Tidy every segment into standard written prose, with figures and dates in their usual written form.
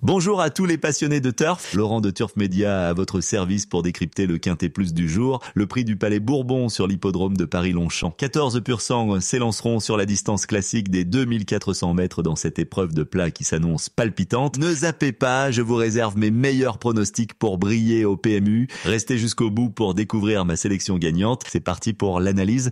Bonjour à tous les passionnés de turf. Laurent de Turf Média à votre service pour décrypter le Quintet Plus du jour. Le prix du Palais Bourbon sur l'hippodrome de Paris-Longchamp. 14 pur sang s'élanceront sur la distance classique des 2400 mètres dans cette épreuve de plat qui s'annonce palpitante. Ne zappez pas, je vous réserve mes meilleurs pronostics pour briller au PMU. Restez jusqu'au bout pour découvrir ma sélection gagnante. C'est parti pour l'analyse.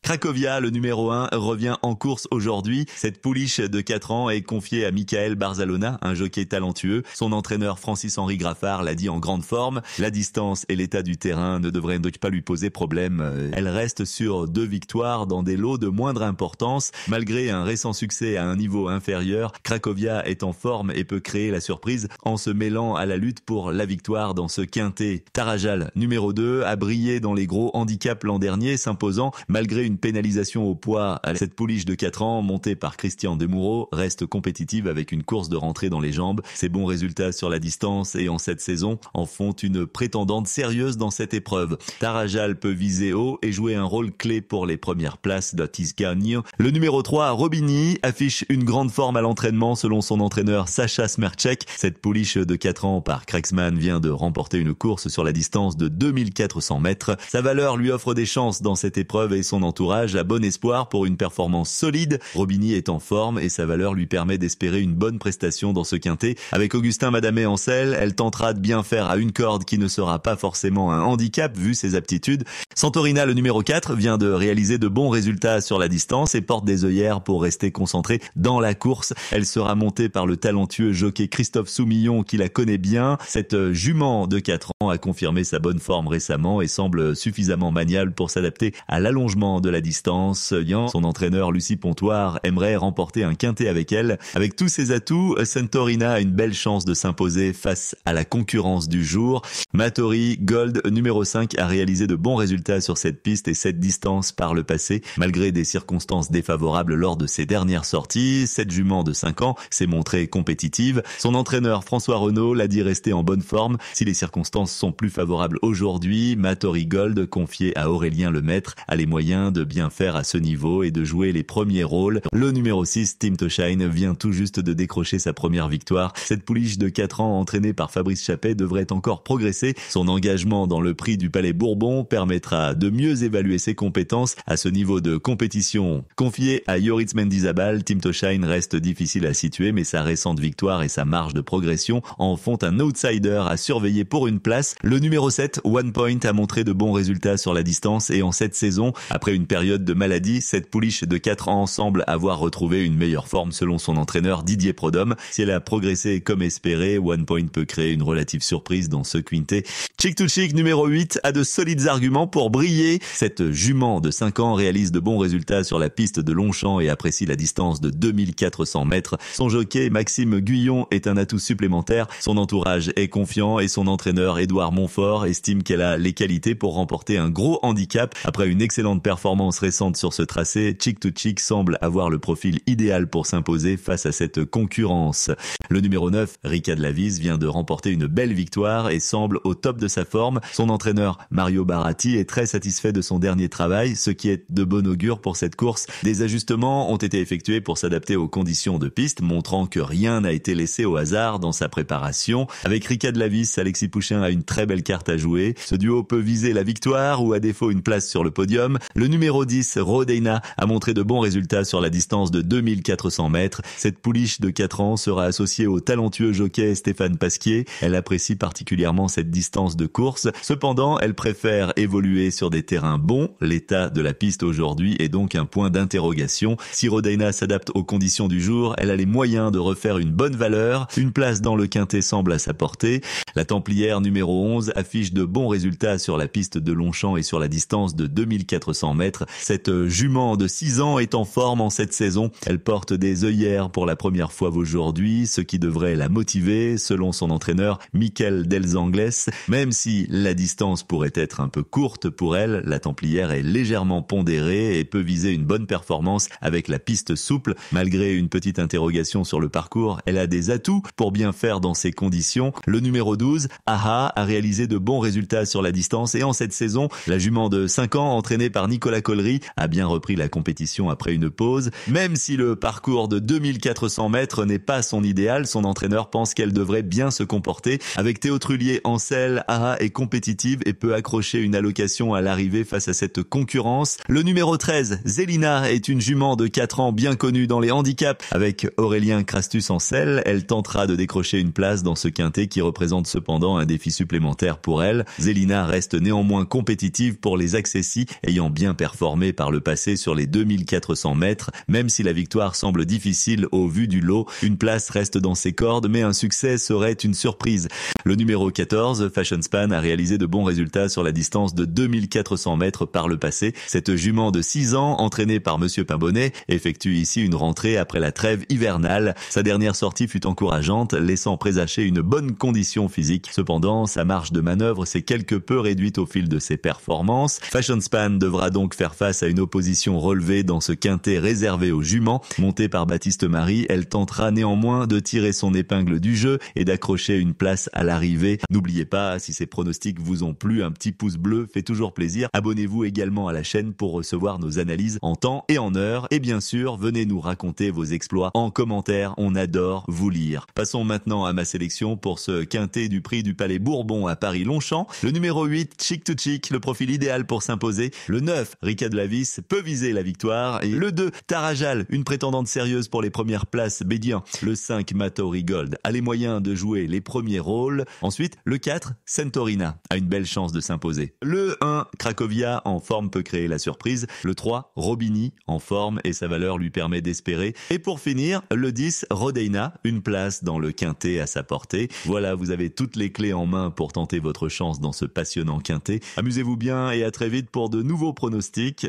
Cracovia, le numéro 1, revient en course aujourd'hui. Cette pouliche de 4 ans est confiée à Michael Barzalona, un jockey talentueux. Son entraîneur Francis-Henri Graffard l'a dit en grande forme. La distance et l'état du terrain ne devraient donc pas lui poser problème. Elle reste sur 2 victoires dans des lots de moindre importance. Malgré un récent succès à un niveau inférieur, Cracovia est en forme et peut créer la surprise en se mêlant à la lutte pour la victoire dans ce quintet. Tarajal, numéro 2, a brillé dans les gros handicaps l'an dernier, s'imposant malgré une pénalisation au poids. Cette pouliche de 4 ans, montée par Christian Demoureau, reste compétitive avec une course de rentrée dans les jambes. Ses bons résultats sur la distance et en cette saison en font une prétendante sérieuse dans cette épreuve. Tarajal peut viser haut et jouer un rôle clé pour les premières places d'Otisgagno. Le numéro 3, Robini, affiche une grande forme à l'entraînement selon son entraîneur Sacha Smerček. Cette pouliche de 4 ans par Krexman vient de remporter une course sur la distance de 2400 mètres. Sa valeur lui offre des chances dans cette épreuve et son entourage a bon espoir pour une performance solide. Robini est en forme et sa valeur lui permet d'espérer une bonne prestation dans ce quintet. Avec Augustin Madamé en selle, elle tentera de bien faire à une corde qui ne sera pas forcément un handicap vu ses aptitudes. Santorina, le numéro 4, vient de réaliser de bons résultats sur la distance et porte des œillères pour rester concentrée dans la course. Elle sera montée par le talentueux jockey Christophe Soumillon qui la connaît bien. Cette jument de 4 ans a confirmé sa bonne forme récemment et semble suffisamment maniable pour s'adapter à l'allongement de la distance. Son entraîneur Lucie Pontoire aimerait remporter un quintet avec elle. Avec tous ses atouts, Santorina a une belle chance de s'imposer face à la concurrence du jour. Matori Gold, numéro 5, a réalisé de bons résultats sur cette piste et cette distance par le passé, malgré des circonstances défavorables lors de ses dernières sorties. Cette jument de 5 ans s'est montrée compétitive. Son entraîneur François Renaud l'a dit rester en bonne forme. Si les circonstances sont plus favorables aujourd'hui, Matori Gold, confié à Aurélien Lemaître, a les moyens de bien faire à ce niveau et de jouer les premiers rôles. Le numéro 6, Team to Shine, vient tout juste de décrocher sa première victoire. Cette pouliche de 4 ans entraînée par Fabrice Chappet devrait encore progresser. Son engagement dans le prix du Palais Bourbon permettra de mieux évaluer ses compétences à ce niveau de compétition. Confié à Yoritz Mendizabal, Team to Shine reste difficile à situer, mais sa récente victoire et sa marge de progression en font un outsider à surveiller pour une place. Le numéro 7, One Point, a montré de bons résultats sur la distance et en cette saison, après une période de maladie, cette pouliche de 4 ans semble avoir retrouvé une meilleure forme selon son entraîneur Didier Prodhomme. Si elle a progressé comme espéré, One Point peut créer une relative surprise dans ce quintet. Chick to Chick, numéro 8, a de solides arguments pour briller. Cette jument de 5 ans réalise de bons résultats sur la piste de Longchamp et apprécie la distance de 2400 mètres. Son jockey Maxime Guyon est un atout supplémentaire. Son entourage est confiant et son entraîneur Édouard Montfort estime qu'elle a les qualités pour remporter un gros handicap. Après une excellente performance récente sur ce tracé, Chick to Chick semble avoir le profil idéal pour s'imposer face à cette concurrence. Le numéro 9, Rika de la Vise, vient de remporter une belle victoire et semble au top de sa forme. Son entraîneur Mario Baratti est très satisfait de son dernier travail, ce qui est de bon augure pour cette course. Des ajustements ont été effectués pour s'adapter aux conditions de piste, montrant que rien n'a été laissé au hasard dans sa préparation. Avec Rika de la Vise, Alexis Pouchin a une très belle carte à jouer. Ce duo peut viser la victoire ou à défaut une place sur le podium. Le numéro 10, Rodeina, a montré de bons résultats sur la distance de 2400 mètres. Cette pouliche de 4 ans sera associée au talentueux jockey Stéphane Pasquier. Elle apprécie particulièrement cette distance de course. Cependant, elle préfère évoluer sur des terrains bons. L'état de la piste aujourd'hui est donc un point d'interrogation. Si Rodeina s'adapte aux conditions du jour, elle a les moyens de refaire une bonne valeur. Une place dans le quintet semble à sa portée. La Templière numéro 11 affiche de bons résultats sur la piste de Longchamp et sur la distance de 2400 mètres. Cette jument de 6 ans est en forme en cette saison. Elle porte des œillères pour la première fois aujourd'hui, ce qui devrait la motiver, selon son entraîneur Michael Delzangles. Même si la distance pourrait être un peu courte pour elle, la Templière est légèrement pondérée et peut viser une bonne performance avec la piste souple. Malgré une petite interrogation sur le parcours, elle a des atouts pour bien faire dans ces conditions. Le numéro 12, Aha, a réalisé de bons résultats sur la distance et en cette saison, la jument de 5 ans entraînée par Nicolas Collery a bien repris la compétition après une pause. Même si le parcours de 2400 mètres n'est pas son idéal, son entraîneur pense qu'elle devrait bien se comporter. Avec Théo Trullier en selle, Ara est compétitive et peut accrocher une allocation à l'arrivée face à cette concurrence. Le numéro 13, Zelina, est une jument de 4 ans bien connue dans les handicaps. Avec Aurélien Crastus en selle, elle tentera de décrocher une place dans ce quintet qui représente cependant un défi supplémentaire pour elle. Zelina reste néanmoins compétitive pour les accessis, ayant bien performé par le passé sur les 2400 mètres. Même si la victoire semble difficile au vu du lot, une place reste dans ses cordes, mais un succès serait une surprise. Le numéro 14, Fashion Span, a réalisé de bons résultats sur la distance de 2400 mètres par le passé. Cette jument de 6 ans, entraînée par Monsieur Pimbonnet, effectue ici une rentrée après la trêve hivernale. Sa dernière sortie fut encourageante, laissant présager une bonne condition physique. Cependant, sa marge de manœuvre s'est quelque peu réduite au fil de ses performances. Fashion Span devra donc faire face à une opposition relevée dans ce quintet réservé aux juments. Montée par Baptiste Marie, elle tentera néanmoins de tirer son épingle du jeu et d'accrocher une place à l'arrivée. N'oubliez pas, si ces pronostics vous ont plu, un petit pouce bleu fait toujours plaisir. Abonnez-vous également à la chaîne pour recevoir nos analyses en temps et en heure. Et bien sûr, venez nous raconter vos exploits en commentaire, on adore vous lire. Passons maintenant à ma sélection pour ce quintet du prix du Palais Bourbon à Paris-Longchamp. Le numéro 8, Chic to Chic, le profil idéal pour s'imposer. Le 9, Rika de la Vis, peut viser la victoire. Et le 2, Tarajal, une prétendante sérieuse pour les premières places, Bédien. Le 5, Matori Gold, a les moyens de jouer les premiers rôles. Ensuite, le 4, Centorina, a une belle chance de s'imposer. Le 1, Cracovia, en forme, peut créer la surprise. Le 3, Robini, en forme, et sa valeur lui permet d'espérer. Et pour finir, le 10, Rodeina, une place dans le quintet à sa portée. Voilà, vous avez toutes les clés en main pour tenter votre chance dans ce passionnant quintet. Amusez-vous bien et à très vite pour de nouveaux pronostics.